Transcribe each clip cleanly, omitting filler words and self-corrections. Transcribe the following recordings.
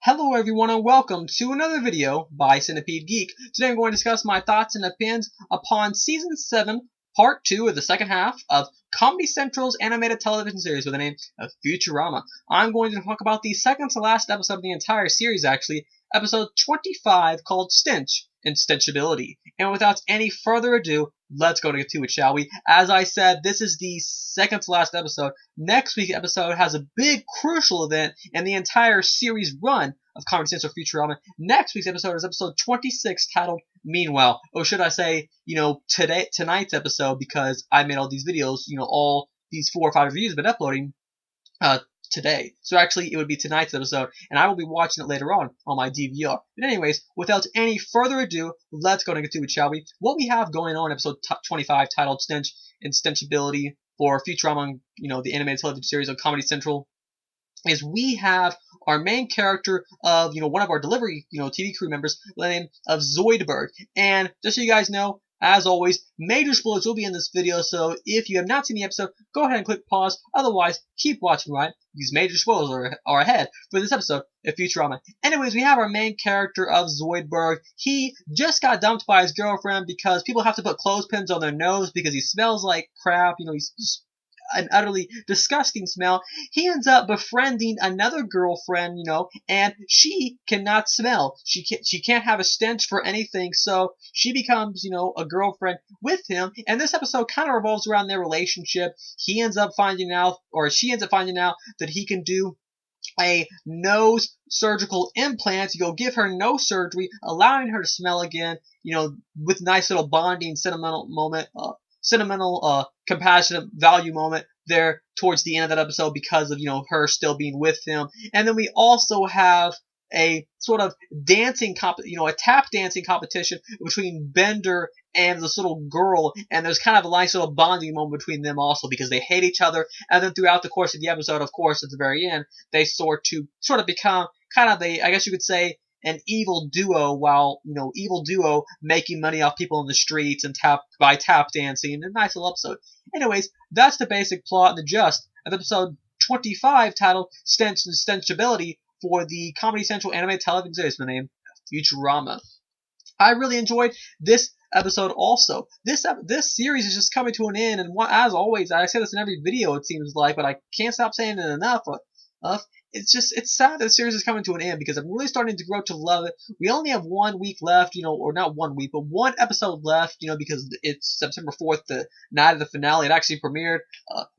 Hello everyone and welcome to another video by Centipede Geek. Today I'm going to discuss my thoughts and opinions upon Season 7, Part 2 of the second half of Comedy Central's animated television series with the name of Futurama. I'm going to talk about the second to last episode of the entire series actually, episode 25 called Stench and Stenchibility. And without any further ado, let's go to it, shall we? As I said, this is the second to last episode. Next week's episode has a big, crucial event in the entire series run of Comedy Central Futurama. Next week's episode is episode 26, titled Meanwhile. Or should I say, tonight's episode, because I made all these videos, all these 4 or 5 reviews have been uploading today. So actually, it would be tonight's episode, and I will be watching it later on my DVR. But anyways, without any further ado, let's go into it, shall we? What we have going on in episode 25, titled Stench and Stenchibility for Futurama, the animated television series on Comedy Central, is we have our main character of, one of our delivery, TV crew members, by the name of Zoidberg. And just so you guys know, as always, major spoilers will be in this video, so if you have not seen the episode, go ahead and click pause. Otherwise, keep watching, right? These major spoilers are ahead for this episode of Futurama. Anyways, we have our main character of Zoidberg. He just got dumped by his girlfriend because people have to put clothespins on their nose because he smells like crap. He's just an utterly disgusting smell. He ends up befriending another girlfriend, and she cannot smell. She can't have a stench for anything, so she becomes, a girlfriend with him. And this episode kind of revolves around their relationship. He ends up finding out, or she ends up finding out, that he can do a nose surgical implant to go give her nose surgery, allowing her to smell again, with nice little bonding sentimental moment, compassionate value moment there towards the end of that episode because of, her still being with him. And then we also have a sort of dancing a tap dancing competition between Bender and this little girl, and there's kind of a nice little bonding moment between them also because they hate each other. And then throughout the course of the episode, of course, at the very end, they sort of become kind of I guess you could say, an evil duo, while evil duo making money off people in the streets and by tap dancing. A nice little episode. Anyways, that's the basic plot and the gist of episode 25, titled Stench and Stenchibility for the Comedy Central animated television series with the name Futurama. I really enjoyed this episode also. This series is just coming to an end, and as always, I say this in every video it seems like, but I can't stop saying it enough. It's sad that the series is coming to an end because I'm really starting to grow to love it. We only have 1 week left, or not 1 week, but 1 episode left, because it's September 4th, the night of the finale. It actually premiered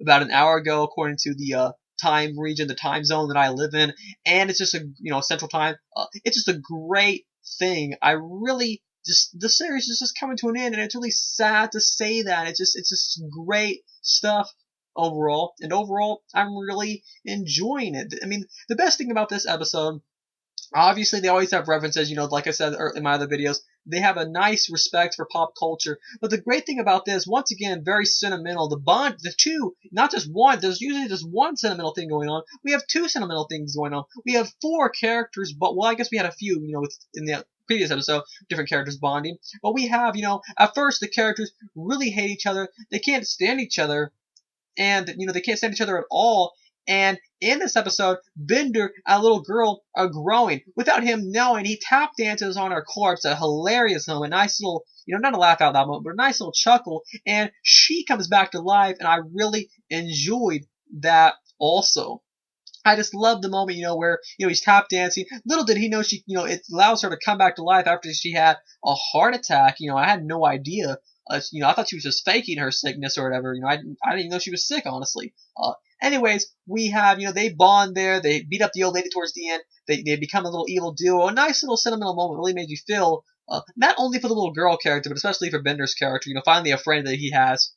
about an hour ago according to the time region, the time zone that I live in, and it's just Central Time. It's just a great thing. The series is just coming to an end, and it's really sad to say that. It's just great stuff overall, and overall, I'm really enjoying it. I mean, the best thing about this episode, obviously, they always have references, like I said in my other videos, they have a nice respect for pop culture, but the great thing about this, once again, very sentimental, the two, not just one, there's usually just one sentimental thing going on, we have 2 sentimental things going on, we have 4 characters, but, well, I guess we had a few, in the previous episode, different characters bonding, but we have, at first, the characters really hate each other, they can't stand each other, and, they can't stand each other at all. And in this episode, Bender and a little girl are growing. Without him knowing, he tap dances on her corpse, a hilarious moment, a nice little, not a laugh out loud moment, but a nice little chuckle. And she comes back to life, and I really enjoyed that also. I just love the moment, where, he's tap dancing. Little did he know it allows her to come back to life after she had a heart attack. I had no idea. I thought she was just faking her sickness or whatever. I didn't even know she was sick, honestly. Anyways, we have, they bond there. They beat up the old lady towards the end. They become a little evil duo. A nice little sentimental moment. Really made you feel, not only for the little girl character, but especially for Bender's character. Finally a friend that he has.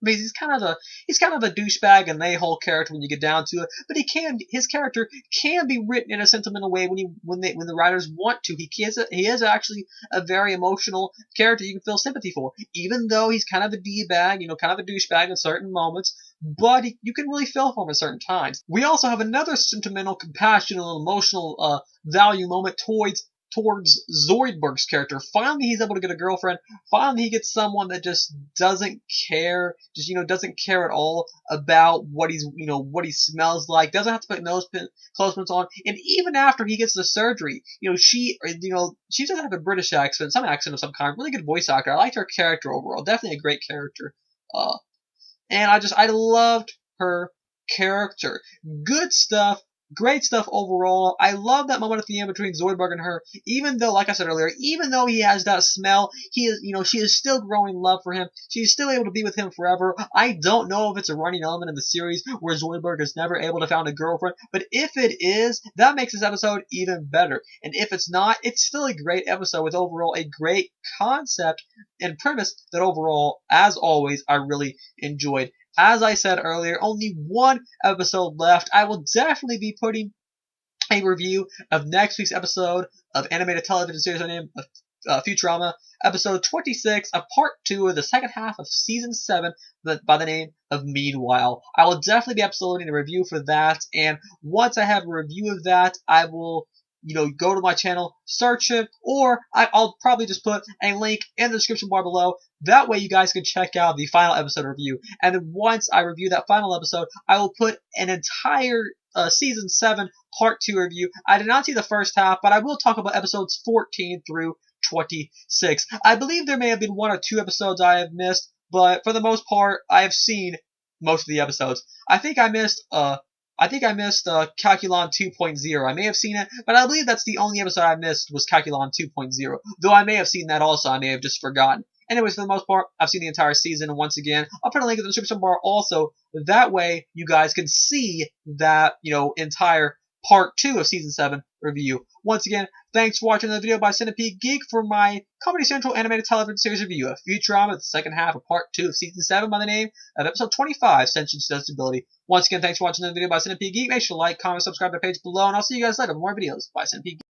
Because he's kind of a douchebag and a-hole character when you get down to it, but his character can be written in a sentimental way when the writers want to. He is actually a very emotional character you can feel sympathy for, even though he's kind of a d-bag, kind of a douchebag in certain moments, but you can really feel for him at certain times. We also have another sentimental, compassionate, emotional value moment towards towards Zoidberg's character. Finally, he's able to get a girlfriend. Finally, he gets someone that just doesn't care, doesn't care at all about what what he smells like. Doesn't have to put clothespins on. And even after he gets the surgery, she doesn't have a British accent, some accent of some kind. Really good voice actor. I liked her character overall. Definitely a great character. And I loved her character. Good stuff. Great stuff overall. I love that moment at the end between Zoidberg and her. Even though, like I said earlier, even though he has that smell, she is still growing love for him. She's still able to be with him forever. I don't know if it's a running element in the series where Zoidberg is never able to find a girlfriend, but if it is, that makes this episode even better. And if it's not, it's still a great episode with overall a great concept and premise that overall, as always, I really enjoyed. As I said earlier, only one episode left. I will definitely be putting a review of next week's episode of animated television series named Futurama, episode 26, a part 2 of the second half of season 7 by the name of Meanwhile. I will definitely be uploading a review for that, and once I have a review of that, I will go to my channel, search it, or I'll probably just put a link in the description bar below. That way you guys can check out the final episode review. And then once I review that final episode, I will put an entire season 7 part 2 review. I did not see the first half, but I will talk about episodes 14 through 26. I believe there may have been 1 or 2 episodes I have missed, but for the most part, I have seen most of the episodes. I think I missed Calculon 2.0. I may have seen it, but I believe that's the only episode I missed was Calculon 2.0. Though I may have seen that also, I may have just forgotten. Anyways, for the most part, I've seen the entire season, and once again, I'll put a link in the description bar also. That way, you guys can see that, entire part 2 of season 7 review. Once again, thanks for watching the video by Centipede Geek for my Comedy Central animated television series review of Futurama, the second half of part 2 of season 7 by the name of episode 25, Stench and Stenchibility. Once again, thanks for watching the video by Centipede Geek. Make sure to like, comment, subscribe to the page below, and I'll see you guys later with more videos by Centipede Geek.